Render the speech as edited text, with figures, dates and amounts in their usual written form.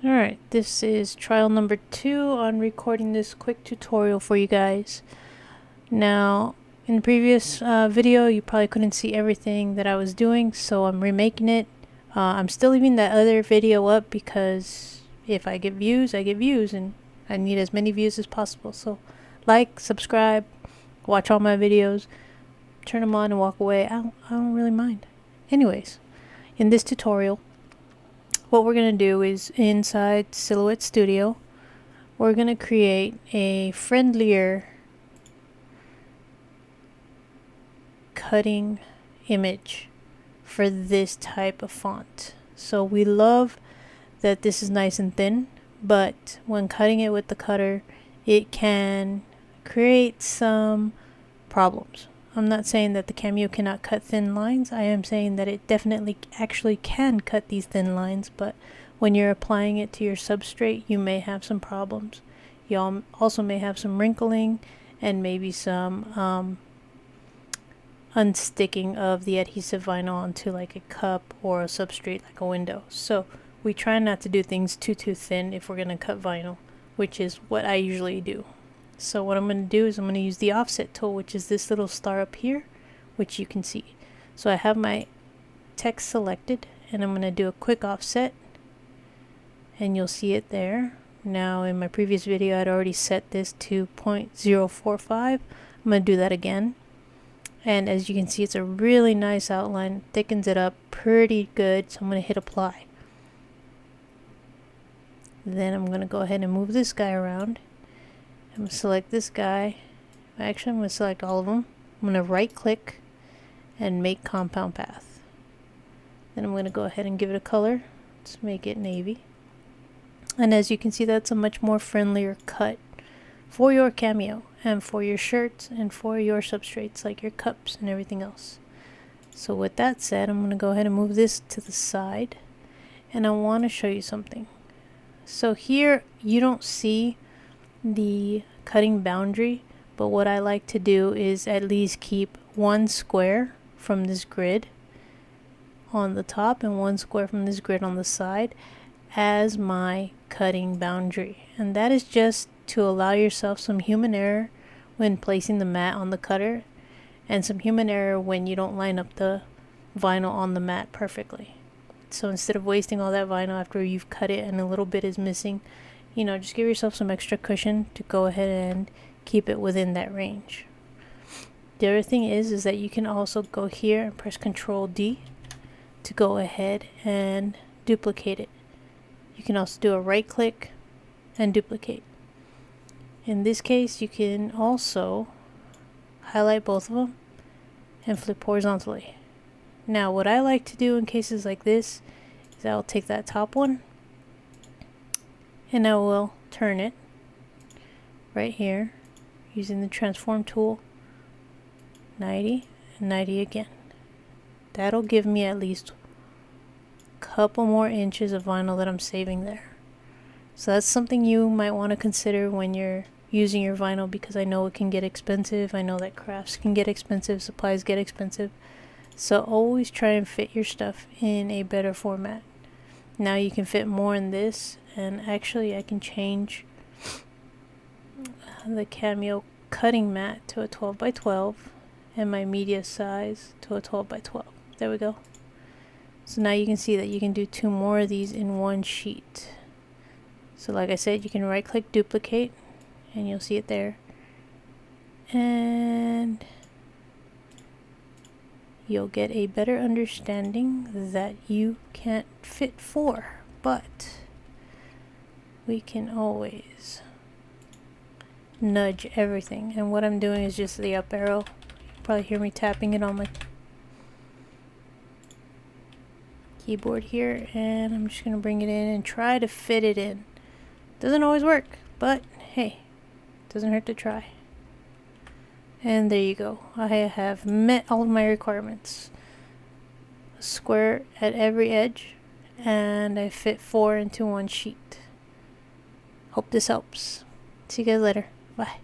Alright, this is trial number 2 on recording this quick tutorial for you guys. Now, in the previous video, you probably couldn't see everything that I was doing, so I'm remaking it. I'm still leaving that other video up because if I get views, I get views, and I need as many views as possible. So, like, subscribe, watch all my videos, turn them on and walk away. I don't really mind. Anyways, in this tutorial, what we're going to do is inside Silhouette Studio, we're going to create a friendlier cutting image for this type of font. So we love that this is nice and thin, but when cutting it with the cutter, it can create some problems. I'm not saying that the Cameo cannot cut thin lines. I am saying that it definitely actually can cut these thin lines, but when you're applying it to your substrate, you may have some problems. You also may have some wrinkling and maybe some unsticking of the adhesive vinyl onto like a cup or a substrate like a window. So we try not to do things too thin if we're going to cut vinyl, which is what I usually do. So what I'm going to do is I'm going to use the offset tool, which is this little star up here, which you can see. So I have my text selected and I'm going to do a quick offset and you'll see it there. Now in my previous video I'd already set this to 0.045. I'm going to do that again. And as you can see, it's a really nice outline, thickens it up pretty good. So I'm going to hit apply. Then I'm going to go ahead and move this guy around. I'm going to select this guy. Actually, I'm going to select all of them. I'm going to right click and make compound path. Then I'm going to go ahead and give it a color. Let's make it navy. And as you can see, that's a much more friendlier cut for your Cameo and for your shirts and for your substrates like your cups and everything else. So with that said, I'm going to go ahead and move this to the side, and I want to show you something. So here you don't see the cutting boundary, but what I like to do is at least keep one square from this grid on the top and one square from this grid on the side as my cutting boundary, and that is just to allow yourself some human error when placing the mat on the cutter and some human error when you don't line up the vinyl on the mat perfectly. So instead of wasting all that vinyl after you've cut it and a little bit is missing, you know, just give yourself some extra cushion to go ahead and keep it within that range. The other thing is that you can also go here and press Ctrl D to go ahead and duplicate it. You can also do a right click and duplicate. In this case, you can also highlight both of them and flip horizontally. Now, what I like to do in cases like this is I'll take that top one and I will turn it right here using the transform tool, 90 and 90 again. That'll give me at least a couple more inches of vinyl that I'm saving there. So that's something you might want to consider when you're using your vinyl, because I know it can get expensive. I know that crafts can get expensive, supplies get expensive. So always try and fit your stuff in a better format. Now you can fit more in this, and actually I can change the Cameo cutting mat to a 12 by 12 and my media size to a 12 by 12. There we go. So now you can see that you can do 2 more of these in one sheet. So like I said, you can right click duplicate and you'll see it there. And you'll get a better understanding that you can't fit 4, but we can always nudge everything. And what I'm doing is just the up arrow. You'll probably hear me tapping it on my keyboard here, and I'm just gonna bring it in and try to fit it in. Doesn't always work, but hey, doesn't hurt to try. And there you go. I have met all of my requirements. A square at every edge, and I fit 4 into one sheet. Hope this helps. See you guys later. Bye.